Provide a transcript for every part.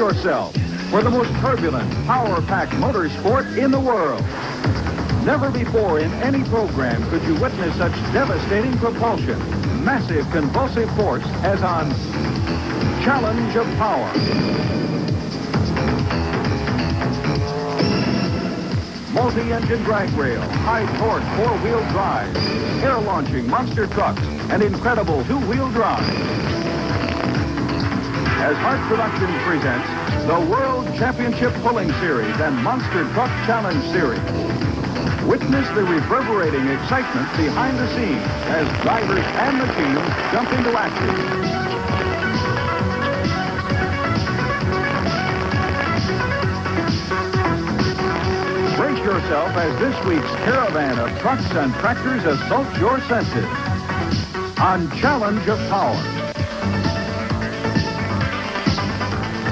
yourself for the most turbulent, power-packed motorsport in the world. Never before in any program could you witness such devastating propulsion, massive convulsive force as on Challenge of Power. Multi-engine drag rail, high-torque four-wheel drive, air-launching monster trucks, and incredible two-wheel drive. As Horst Productions presents the World Championship Pulling Series and Monster Truck Challenge Series. Witness the reverberating excitement behind the scenes as drivers and the teams jump into action. Brace yourself as this week's caravan of trucks and tractors assaults your senses on Challenge of Power.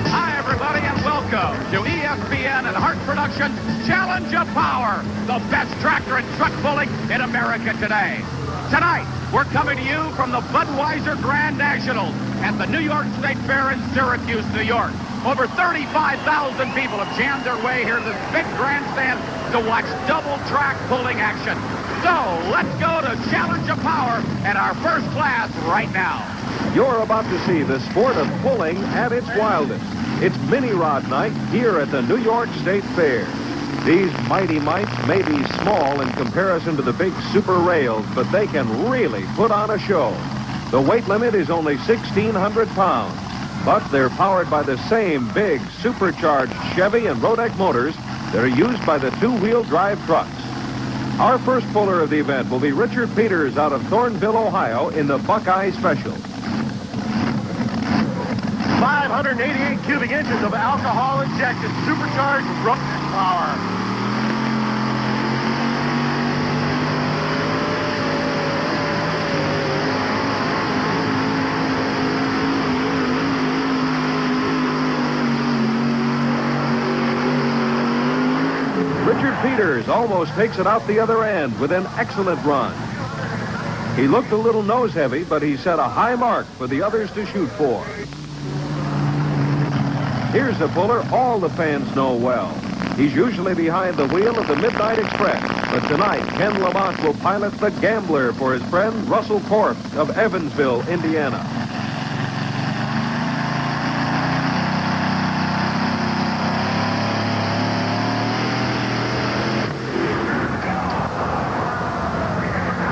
Hi, everybody, and welcome to ESPN and Horst Productions Challenge of Power, the best tractor and truck pulling in America today. Tonight, we're coming to you from the Budweiser Grand National at the New York State Fair in Syracuse, New York. Over 35,000 people have jammed their way here to this big grandstand to watch double-track pulling action. So, let's go to Challenge of Power and our first class right now. You're about to see the sport of pulling at its wildest. It's mini rod night here at the New York State Fair. These mighty mites may be small in comparison to the big super rails, but they can really put on a show. The weight limit is only 1,600 pounds, but they're powered by the same big supercharged Chevy and Rodeck motors that are used by the two-wheel drive trucks. Our first puller of the event will be Richard Peters out of Thornville, Ohio in the Buckeye Special. 588 cubic inches of alcohol-injected supercharged Rodeck power. Richard Peters almost takes it out the other end with an excellent run. He looked a little nose-heavy, but he set a high mark for the others to shoot for. Here's a puller all the fans know well. He's usually behind the wheel of the Midnight Express, but tonight Ken Lamont will pilot the Gambler for his friend Russell Horst of Evansville, Indiana.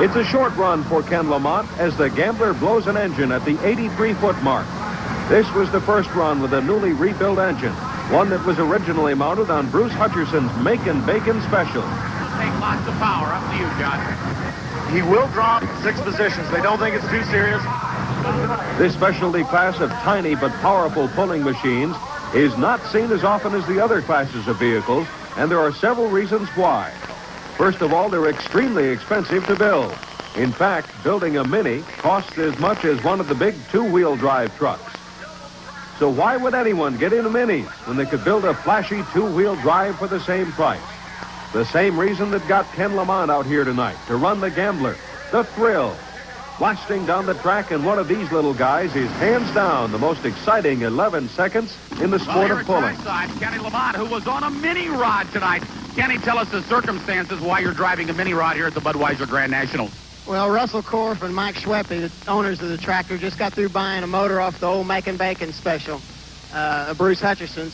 It's a short run for Ken Lamont as the Gambler blows an engine at the 83-foot mark. This was the first run with a newly rebuilt engine, one that was originally mounted on Bruce Hutcherson's Macon Bacon Special. Take lots of power. Up to you, John. He will drop 6 positions. They don't think it's too serious. This specialty class of tiny but powerful pulling machines is not seen as often as the other classes of vehicles, and there are several reasons why. First of all, they're extremely expensive to build. In fact, building a Mini costs as much as one of the big two-wheel drive trucks. So why would anyone get into Minis when they could build a flashy two-wheel drive for the same price? The same reason that got Ken Lamont out here tonight to run the Gambler, the thrill. Blasting down the track in one of these little guys is hands down the most exciting 11 seconds in the sport of pulling. Trackside, Kenny Lamont, who was on a mini rod tonight. Kenny, tell us the circumstances why you're driving a mini rod here at the Budweiser Grand National. Well, Russell Korf and Mike Schweppe, the owners of the tractor, just got through buying a motor off the old Macon Bacon Special, Bruce Hutcherson's.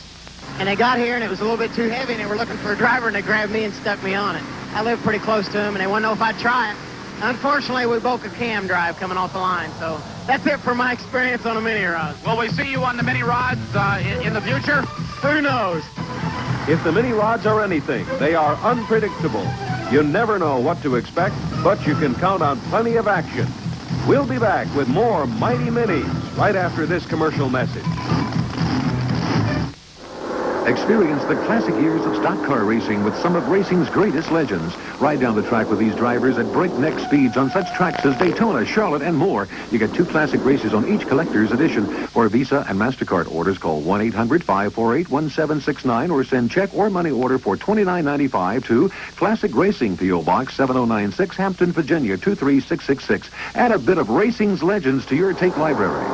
And they got here, and it was a little bit too heavy, and they were looking for a driver, and they grabbed me and stuck me on it. I live pretty close to them, and they wanted to know if I'd try it. Unfortunately, we broke a cam drive coming off the line, so that's it for my experience on a mini rod. Will we see you on the mini rods in the future? Who knows? If the mini rods are anything, they are unpredictable. You never know what to expect, but you can count on plenty of action. We'll be back with more Mighty Minis right after this commercial message. Experience the classic years of stock car racing with some of racing's greatest legends. Ride down the track with these drivers at breakneck speeds on such tracks as Daytona, Charlotte, and more. You get 2 classic races on each collector's edition. For Visa and MasterCard orders, call 1-800-548-1769 or send check or money order for $29.95 to Classic Racing, P.O. Box 7096, Hampton, Virginia 23666. Add a bit of racing's legends to your tape library.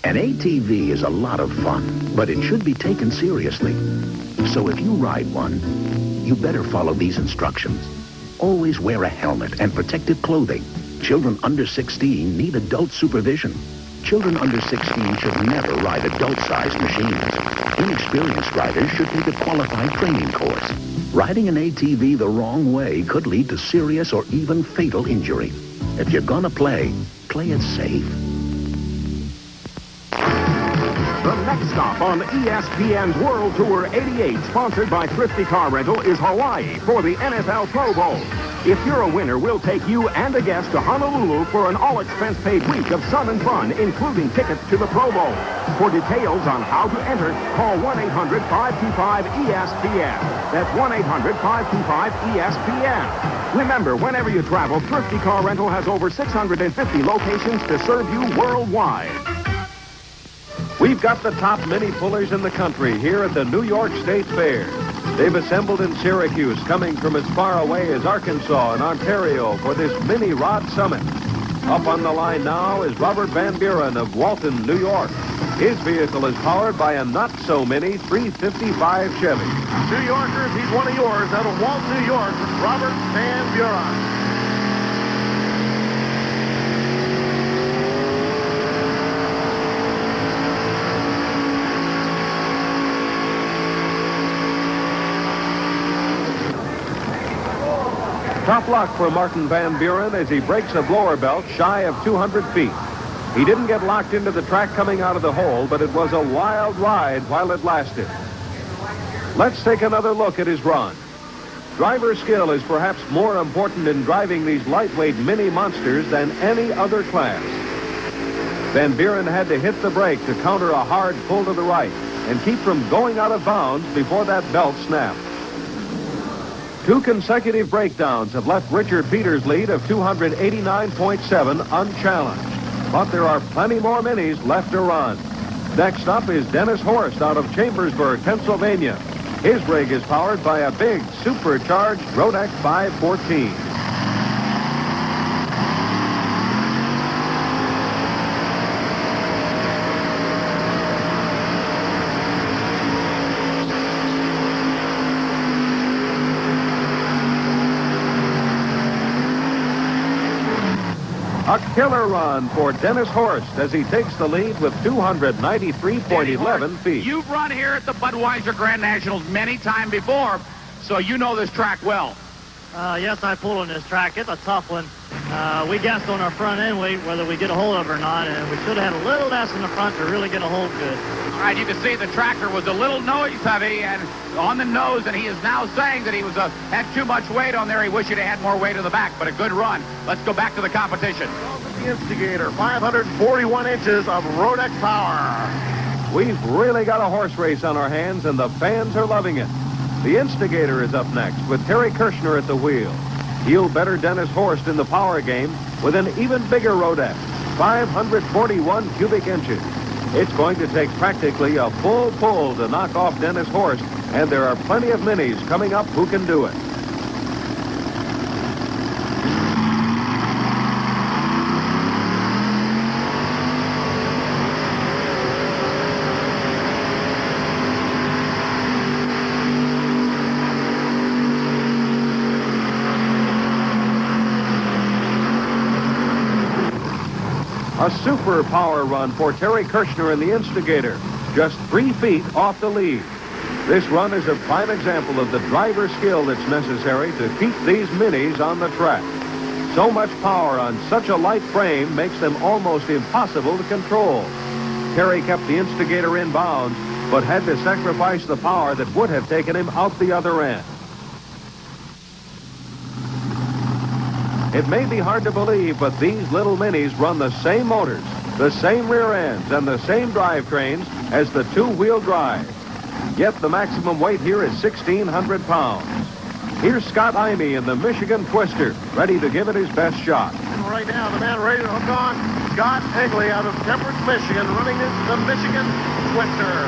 An ATV is a lot of fun, but it should be taken seriously. So if you ride one, you better follow these instructions. Always wear a helmet and protective clothing. Children under 16 need adult supervision. Children under 16 should never ride adult-sized machines. Inexperienced riders should take a qualified training course. Riding an ATV the wrong way could lead to serious or even fatal injury. If you're gonna play it safe. The next stop on ESPN's World Tour 88, sponsored by Thrifty Car Rental, is Hawaii for the NFL Pro Bowl. If you're a winner, we'll take you and a guest to Honolulu for an all-expense-paid week of sun and fun, including tickets to the Pro Bowl. For details on how to enter, call 1-800-525-ESPN. That's 1-800-525-ESPN. Remember, whenever you travel, Thrifty Car Rental has over 650 locations to serve you worldwide. We've got the top mini pullers in the country here at the New York State Fair. They've assembled in Syracuse, coming from as far away as Arkansas and Ontario for this mini rod summit. Up on the line now is Robert Van Buren of Walton, New York. His vehicle is powered by a not-so-mini 355 Chevy. New Yorkers, he's one of yours out of Walton, New York, Robert Van Buren. Top luck for Martin Van Buren as he breaks a blower belt shy of 200 feet. He didn't get locked into the track coming out of the hole, but it was a wild ride while it lasted. Let's take another look at his run. Driver skill is perhaps more important in driving these lightweight mini monsters than any other class. Van Buren had to hit the brake to counter a hard pull to the right and keep from going out of bounds before that belt snapped. 2 consecutive breakdowns have left Richard Peters' lead of 289.7 unchallenged. But there are plenty more minis left to run. Next up is Dennis Horst out of Chambersburg, Pennsylvania. His rig is powered by a big supercharged Rodex 514. A killer run for Dennis Horst as he takes the lead with 293.11 feet. You've run here at the Budweiser Grand Nationals many times before, so you know this track well. Yes, I pull on this track. It's a tough one. We guessed on our front end weight whether we get a hold of it or not, and we should have had a little less in the front to really get a hold good. All right, you can see the tractor was a little noise heavy and on the nose, and he is now saying that he was had too much weight on there. He wished he'd had more weight in the back, but a good run. Let's go back to the competition. The Instigator, 541 inches of Rodex power. We've really got a horse race on our hands, and the fans are loving it. The Instigator is up next with Terry Kirshner at the wheel. He'll better Dennis Horst in the power game with an even bigger Rodex, 541 cubic inches. It's going to take practically a full pull to knock off Dennis Horst, and there are plenty of minis coming up who can do it. A super power run for Terry Kirshner in the Instigator, just 3 feet off the lead. This run is a prime example of the driver skill that's necessary to keep these minis on the track. So much power on such a light frame makes them almost impossible to control. Terry kept the Instigator in bounds, but had to sacrifice the power that would have taken him out the other end. It may be hard to believe, but these little minis run the same motors, the same rear ends, and the same drivetrains as the two-wheel drive. Yet the maximum weight here is 1,600 pounds. Here's Scott Imey in the Michigan Twister, ready to give it his best shot. And right now, the man ready to hook on, Scott Higley out of Temperance, Michigan, running the Michigan Twister.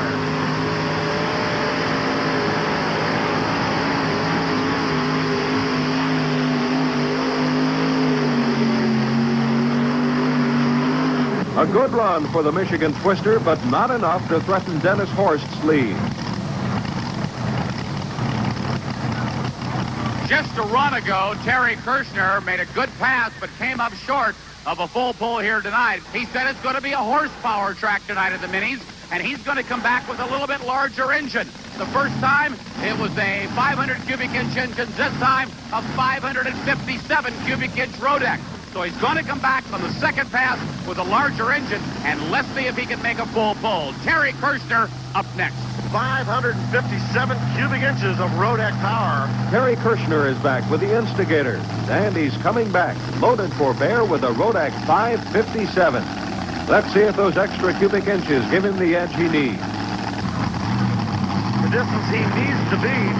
A good run for the Michigan Twister, but not enough to threaten Dennis Horst's lead. Just a run ago, Terry Kirshner made a good pass, but came up short of a full pull here tonight. He said it's going to be a horsepower track tonight at the Minis, and he's going to come back with a little bit larger engine. The first time, it was a 500 cubic inch engine. This time, a 557 cubic inch Rodex. So he's going to come back on the second pass with a larger engine, and let's see if he can make a full pull. Terry Kirshner up next. 557 cubic inches of Rodex power. Terry Kirshner is back with the Instigators, and he's coming back, loaded for bear with a Rodex 557. Let's see if those extra cubic inches give him the edge he needs. The distance he needs to beat,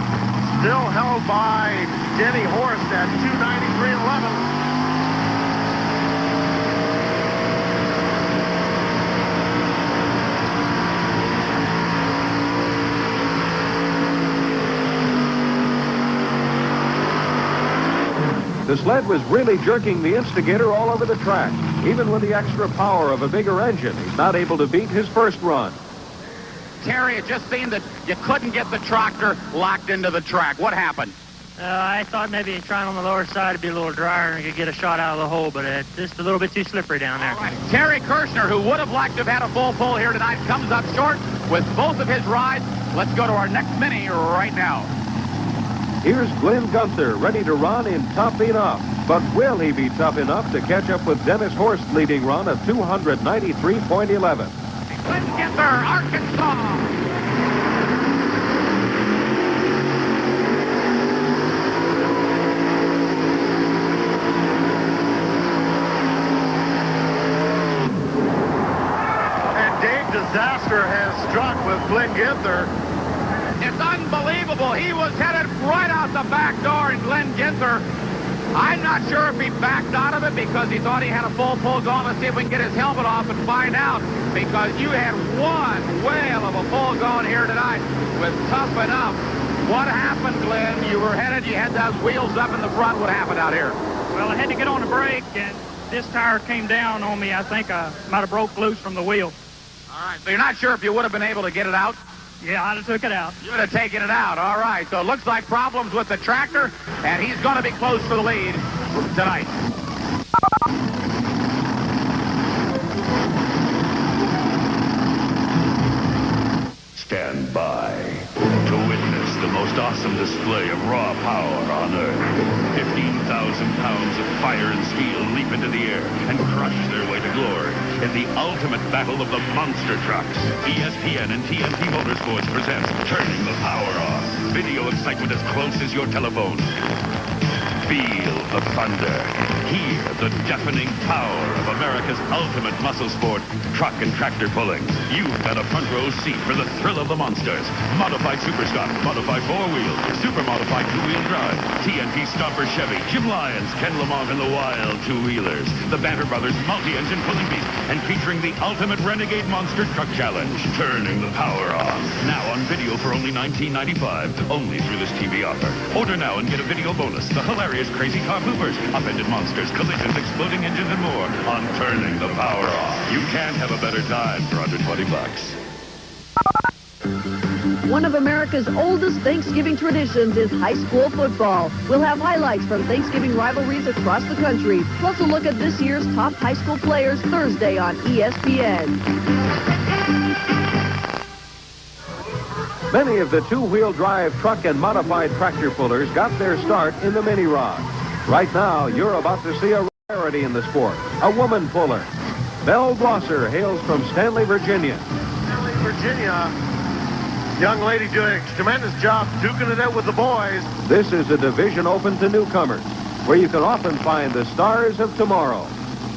still held by Denny Horst at 293.11. The sled was really jerking the Instigator all over the track. Even with the extra power of a bigger engine, he's not able to beat his first run. Terry, it just seemed that you couldn't get the tractor locked into the track. What happened? I thought maybe trying on the lower side would be a little drier and could get a shot out of the hole, but it's just a little bit too slippery down there. All right. Terry Kirshner, who would have liked to have had a full pull here tonight, comes up short with both of his rides. Let's go to our next mini right now. Here's Glenn Gunther ready to run in Tough Enough. But will he be tough enough to catch up with Dennis Horst's leading run of 293.11? Glenn Gunther, Arkansas. And Dave Disaster has struck with Glenn Gunther. It's unbelievable. He was headed right out the back door, and Glenn Gunther, I'm not sure if he backed out of it because he thought he had a full pull going. Let's see if we can get his helmet off and find out, because you had one whale of a pull going here tonight with Tough Enough. What happened, Glenn? You were headed, you had those wheels up in the front. What happened out here? Well, I had to get on the brake, and this tire came down on me. I think I might have broke loose from the wheel. All right, so you're not sure if you would have been able to get it out? Yeah, I'd have took it out. You would have taken it out. All right. So it looks like problems with the tractor, and he's going to be close for the lead tonight. Stand by to witness the most awesome display of raw power on Earth. 15,000 pounds of fire and steel leap into the air and crush their way to glory in the ultimate battle of the monster trucks. ESPN and TNT Motorsports presents Turning the Power Off. Video excitement as close as your telephone. Feel the thunder. Hear the deafening power of America's ultimate muscle sport, truck and tractor pulling. You've got a front row seat for the thrill of the monsters. Modified Super Stock, Modified 4-Wheel, Super Modified 2-Wheel Drive, TNT Stomper Chevy, Jim Lyons, Ken Lamont, and the Wild 2-Wheelers. The Banter Brothers multi-engine pulling beast, and featuring the ultimate Renegade Monster Truck Challenge. Turning the power off. Now on video for only $19.95. Only through this TV offer. Order now and get a video bonus. The hilarious crazy car movers, upended monsters, collisions, exploding engines, and more on Turning the Power Off. You can't have a better time for under $20. One of America's oldest Thanksgiving traditions is high school football. We'll have highlights from Thanksgiving rivalries across the country, plus a look at this year's top high school players Thursday on ESPN. Many of the two-wheel drive truck and modified tractor pullers got their start in the mini rod. Right now, you're about to see a rarity in the sport, a woman puller. Belle Blosser hails from Stanley, Virginia. Stanley, Virginia. Young lady doing a tremendous job duking it out with the boys. This is a division open to newcomers, where you can often find the stars of tomorrow.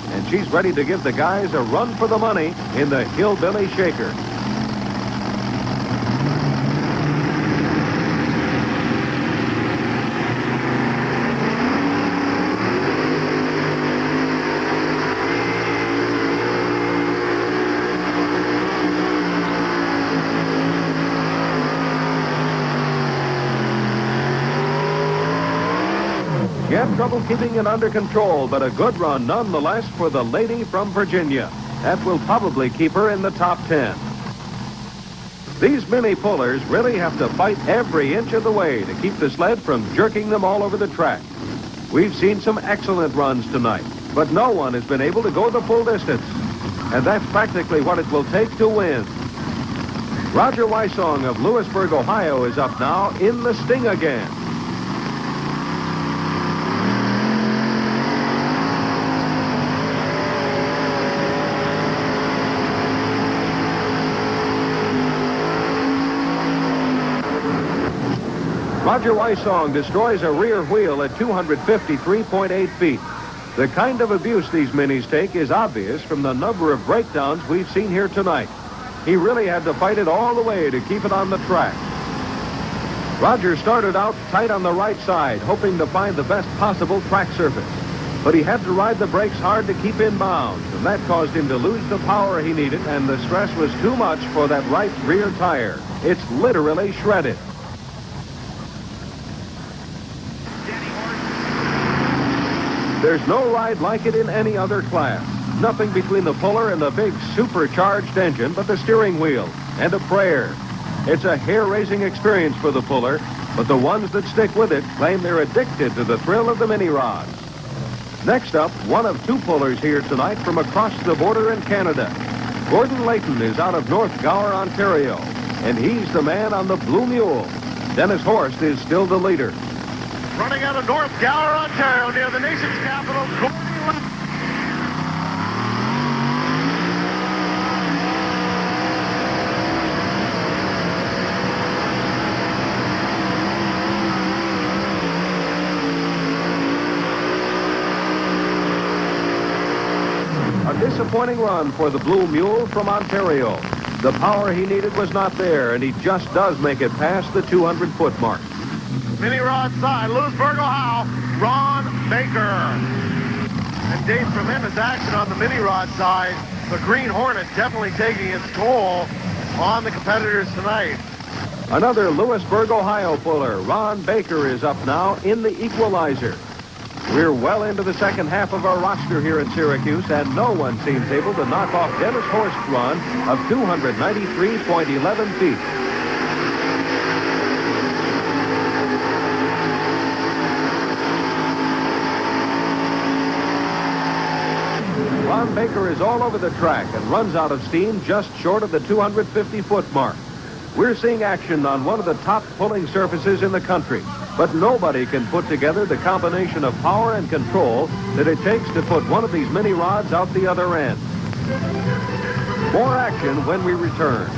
And she's ready to give the guys a run for the money in the Hillbilly Shaker. She had trouble keeping it under control, but a good run nonetheless for the lady from Virginia. That will probably keep her in the top 10. These mini pullers really have to fight every inch of the way to keep the sled from jerking them all over the track. We've seen some excellent runs tonight, but no one has been able to go the full distance. And that's practically what it will take to win. Roger Wysong of Lewisburg, Ohio is up now in the Sting again. Roger Wysong destroys a rear wheel at 253.8 feet. The kind of abuse these minis take is obvious from the number of breakdowns we've seen here tonight. He really had to fight it all the way to keep it on the track. Roger started out tight on the right side, hoping to find the best possible track surface. But he had to ride the brakes hard to keep in bounds, and that caused him to lose the power he needed, and the stress was too much for that right rear tire. It's literally shredded. There's no ride like it in any other class. Nothing between the puller and the big supercharged engine but the steering wheel and a prayer. It's a hair-raising experience for the puller, but the ones that stick with it claim they're addicted to the thrill of the mini rods. Next up, one of two pullers here tonight from across the border in Canada. Gordon Layton is out of North Gower, Ontario, and he's the man on the Blue Mule. Dennis Horst is still the leader. Running out of North Gower, Ontario, near the nation's capital, Gordon Layton. A disappointing run for the Blue Mule from Ontario. The power he needed was not there, and he just does make it past the 200-foot mark. Mini rod side, Lewisburg, Ohio, Ron Baker. And Dave, tremendous action on the mini rod side. The Green Hornet definitely taking its toll on the competitors tonight. Another Lewisburg, Ohio puller, Ron Baker, is up now in the equalizer. We're well into the second half of our roster here in Syracuse, and no one seems able to knock off Dennis Horst's run of 293.11 feet. Ron Baker is all over the track and runs out of steam just short of the 250-foot mark. We're seeing action on one of the top pulling surfaces in the country, but nobody can put together the combination of power and control that it takes to put one of these mini rods out the other end. More action when we return.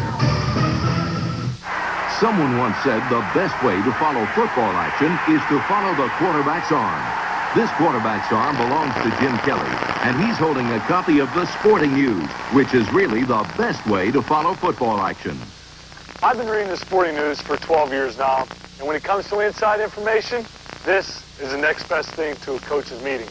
Someone once said the best way to follow football action is to follow the quarterback's arm. This quarterback's arm belongs to Jim Kelly, and he's holding a copy of the Sporting News, which is really the best way to follow football action. I've been reading the Sporting News for 12 years now, and when it comes to inside information, this is the next best thing to a coach's meeting.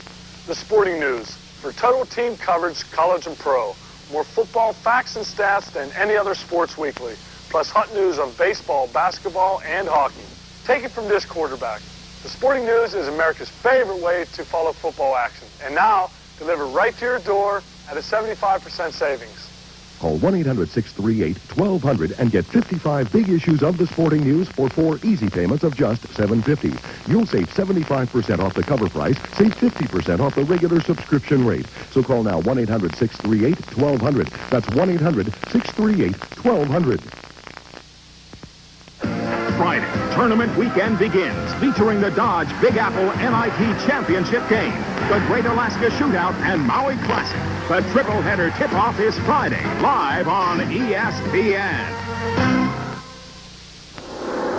The Sporting News, for total team coverage, college and pro. More football facts and stats than any other sports weekly, plus hot news on baseball, basketball, and hockey. Take it from this quarterback. The Sporting News is America's favorite way to follow football action, and now delivered right to your door at a 75% savings. Call 1-800-638-1200 and get 55 big issues of the Sporting News for 4 easy payments of just $7.50. You'll save 75% off the cover price, save 50% off the regular subscription rate. So call now 1-800-638-1200. That's 1-800-638-1200. Friday, tournament weekend begins, featuring the Dodge Big Apple NIT Championship game, the Great Alaska Shootout, and Maui Classic. The triple-header tip-off is Friday, live on ESPN.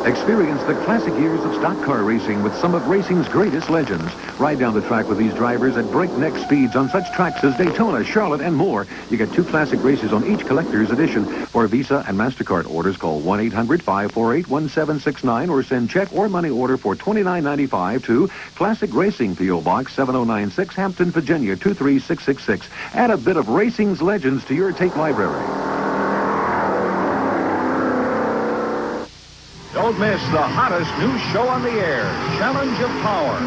Experience the classic years of stock car racing with some of racing's greatest legends. Ride down the track with these drivers at breakneck speeds on such tracks as Daytona, Charlotte, and more. You get 2 classic races on each collector's edition. For Visa and MasterCard orders, call 1-800-548-1769 or send check or money order for $29.95 to Classic Racing, P.O. Box 7096, Hampton, Virginia 23666. Add a bit of racing's legends to your tape library. Don't miss the hottest new show on the air, Challenge of Power.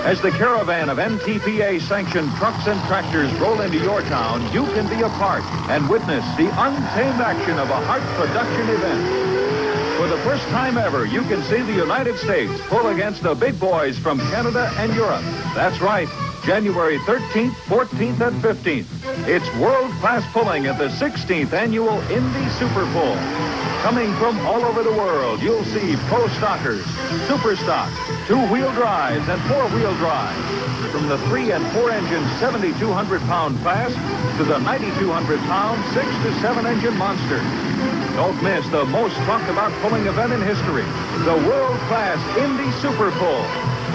As the caravan of NTPA-sanctioned trucks and tractors roll into your town, you can be a part and witness the untamed action of a Hart production event. For the first time ever, you can see the United States pull against the big boys from Canada and Europe. That's right, January 13th, 14th, and 15th. It's world-class pulling at the 16th Annual Indy Super Pull. Coming from all over the world, you'll see pro stockers, super stock, two-wheel drives, and four-wheel drives. From the 3- and 4-engine 7,200-pound class to the 9,200-pound 6- to 7-engine monster. Don't miss the most talked about pulling event in history, the world-class Indy Super Pull.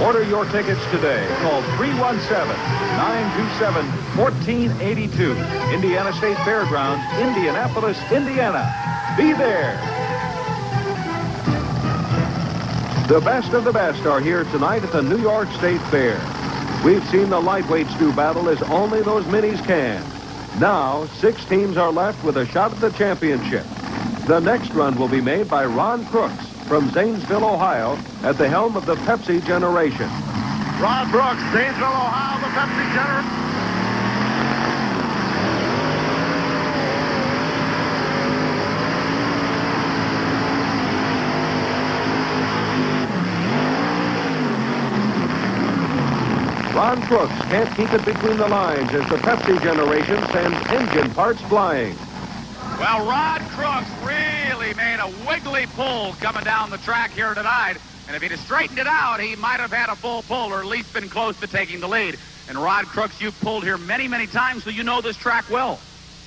Order your tickets today. Call 317-927-1482. Indiana State Fairgrounds, Indianapolis, Indiana. Be there. The best of the best are here tonight at the New York State Fair. We've seen the lightweights do battle as only those minis can. Now, 6 teams are left with a shot at the championship. The next run will be made by Ron Crooks from Zanesville, Ohio, at the helm of the Pepsi generation. Ron Brooks, Zanesville, Ohio, the Pepsi generation. Ron Crooks can't keep it between the lines as the Pepsi generation sends engine parts flying. Well, Rod Crooks really made a wiggly pull coming down the track here tonight. And if he'd have straightened it out, he might have had a full pull or at least been close to taking the lead. And Rod Crooks, you've pulled here many, many times, so you know this track well.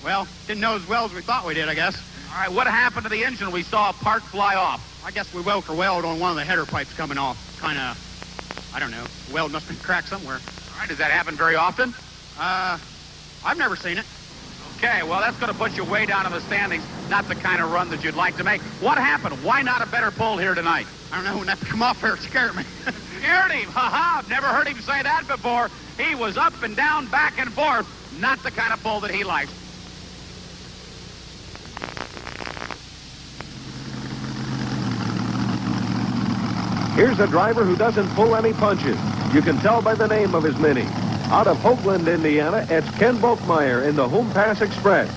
Well, didn't know as well as we thought we did, I guess. All right, what happened to the engine? We saw a part fly off. I guess we weld on one of the header pipes coming off. Kind of, I don't know. The weld must have been cracked somewhere. All right, does that happen very often? I've never seen it. Okay, well, that's going to put you way down in the standings. Not the kind of run that you'd like to make. What happened? Why not a better pull here tonight? I don't know. When that come off there, it scared me. Scared him? Ha-ha. I've never heard him say that before. He was up and down, back and forth. Not the kind of pull that he likes. Here's a driver who doesn't pull any punches. You can tell by the name of his mini. Out of Hoagland, Indiana, it's Ken Volkmeyer in the Home Pass Express.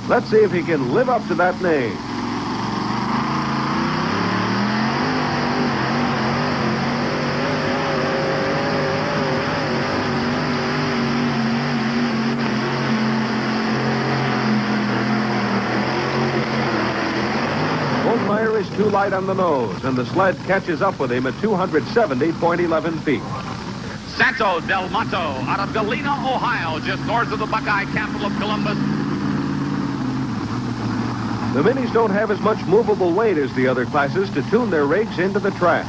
Let's see if he can live up to that name. Volkmeyer is too light on the nose, and the sled catches up with him at 270.11 feet. Santo Del Monte out of Galena, Ohio, just north of the Buckeye capital of Columbus. The minis don't have as much movable weight as the other classes to tune their rigs into the track.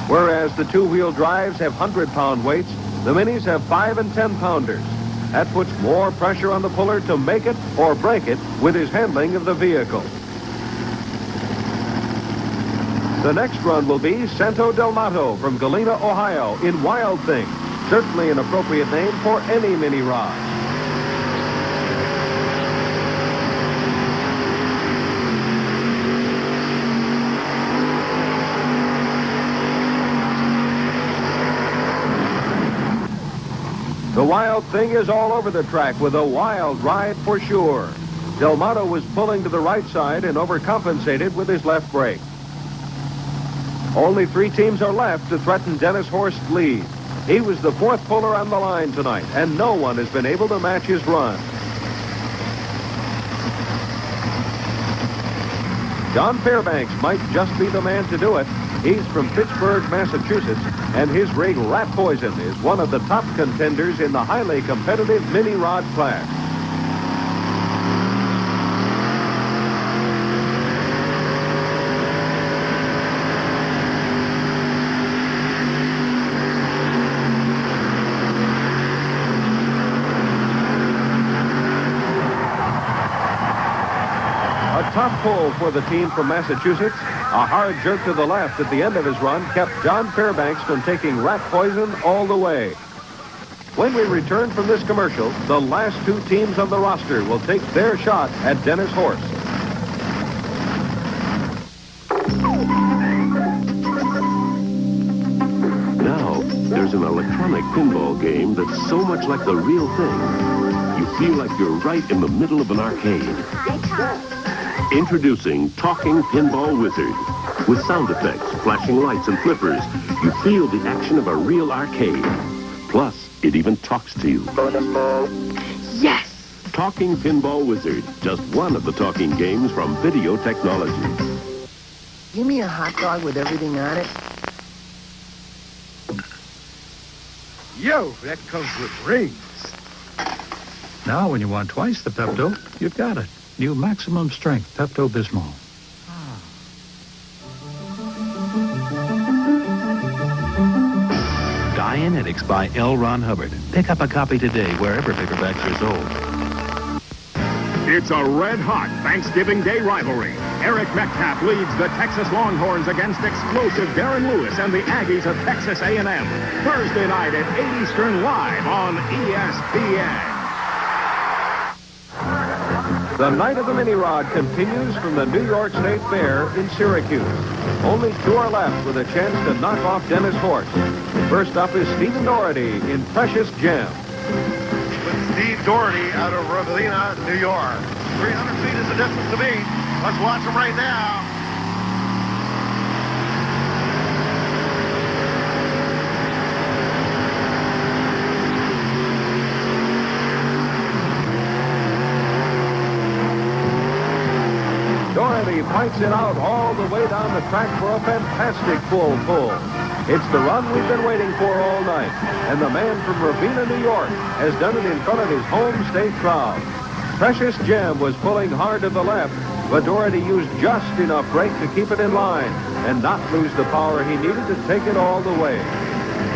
Whereas the two-wheel drives have 100-pound weights, the minis have 5- and 10-pounders. That puts more pressure on the puller to make it or break it with his handling of the vehicle. The next run will be Santo Del Monte from Galena, Ohio, in Wild Thing. Certainly an appropriate name for any mini rod. The Wild Thing is all over the track with a wild ride for sure. Del Monte was pulling to the right side and overcompensated with his left brake. Only 3 teams are left to threaten Dennis Horst's lead. He was the 4th puller on the line tonight, and no one has been able to match his run. John Fairbanks might just be the man to do it. He's from Pittsburgh, Massachusetts, and his rig Rat Poison is one of the top contenders in the highly competitive mini rod class. Top pull for the team from Massachusetts. A hard jerk to the left at the end of his run kept John Fairbanks from taking Rat Poison all the way. When we return from this commercial, the last 2 teams on the roster will take their shot at Dennis Horst. pinball game that's so much like the real thing, you feel like you're right in the middle of an arcade. Introducing Talking Pinball Wizard. With sound effects, flashing lights, and flippers, you feel the action of a real arcade. Plus, it even talks to you. Yes! Talking Pinball Wizard. Just one of the talking games from Video Technology. Give me a hot dog with everything on it. Yo, that comes with rings. Now, when you want twice the Pepto, you've got it. New maximum strength Pepto-Bismol. Dianetics by L. Ron Hubbard. Pick up a copy today wherever paperbacks are sold. It's a red-hot Thanksgiving Day rivalry. Eric Metcalf leads the Texas Longhorns against explosive Darren Lewis and the Aggies of Texas A&M. Thursday night at 8 Eastern, live on ESPN. The night of the mini-rod continues from the New York State Fair in Syracuse. Only two are left with a chance to knock off Dennis Horst. First up is Stephen Doherty in Precious Gem. With Steve Doherty out of Ravenna, New York. 300 feet is the distance to beat. Let's watch him right now. Doherty fights it out all the way down the track for a fantastic full pull. It's the run we've been waiting for all night, and the man from Ravenna, New York, has done it in front of his home state crowd. Precious Gem was pulling hard to the left, but Doherty used just enough brake to keep it in line and not lose the power he needed to take it all the way.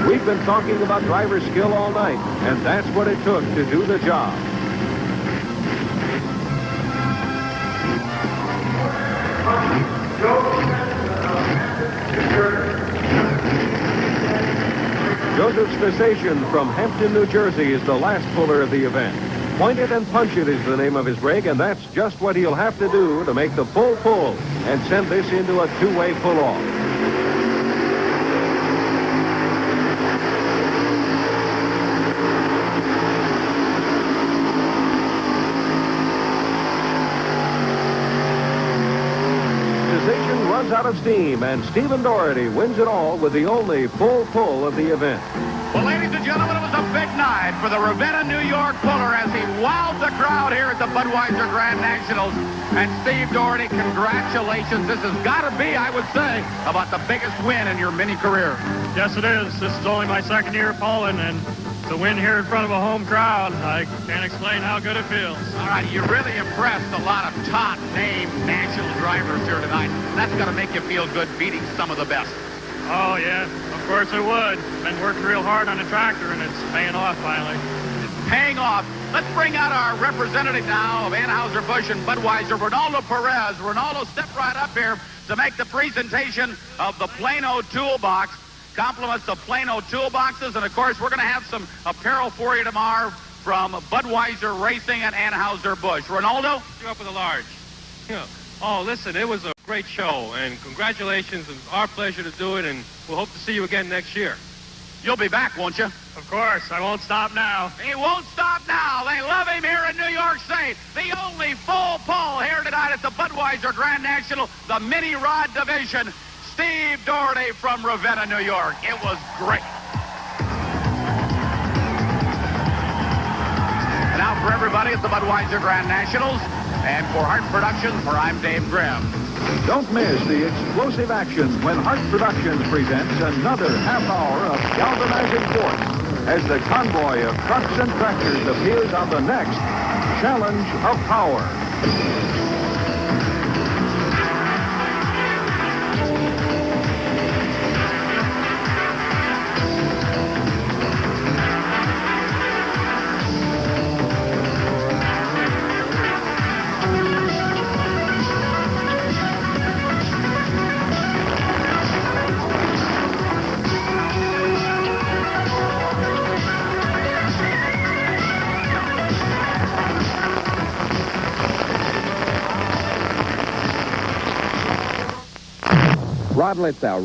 We've been talking about driver skill all night, and that's what it took to do the job. Joseph Station from Hampton, New Jersey is the last puller of the event. Point it and punch it is the name of his rig, and that's just what he'll have to do to make the full pull and send this into a two-way pull-off. Station runs out of steam, and Stephen Doherty wins it all with the only full pull of the event. Well, ladies and gentlemen, it was a big night for the Ravenna, New York puller as he wowed the crowd here at the Budweiser Grand Nationals. And Steve Doherty, congratulations. This has got to be, I would say, about the biggest win in your mini career. Yes, it is. This is only my second year pulling, and to win here in front of a home crowd, I can't explain how good it feels. All right, you really impressed a lot of top-name national drivers here tonight. That's got to make you feel good beating some of the best. Oh, yeah, of course it would. Been working real hard on the tractor, and it's paying off finally. It's paying off. Let's bring out our representative now of Anheuser-Busch and Budweiser, Ronaldo Perez. Ronaldo, step right up here to make the presentation of the Plano Toolbox. Compliments of Plano Toolboxes, and of course, we're going to have some apparel for you tomorrow from Budweiser Racing and Anheuser-Busch. Ronaldo? You're up with a large. Yeah. Oh, listen, it was a great show, and congratulations. It's our pleasure to do it, and we'll hope to see you again next year. You'll be back, won't you? Of course. I won't stop now. He won't stop now. They love him here in New York State. The only full pull here tonight at the Budweiser Grand National, the Mini Rod Division. Steve Doherty from Ravenna, New York. It was great. And now for everybody at the Budweiser Grand Nationals, and for Hart Productions, where I'm Dave Grimm. Don't miss the explosive action when Hart Productions presents another half hour of galvanizing force as the convoy of trucks and tractors appears on the next Challenge of Power. Rod Litzow.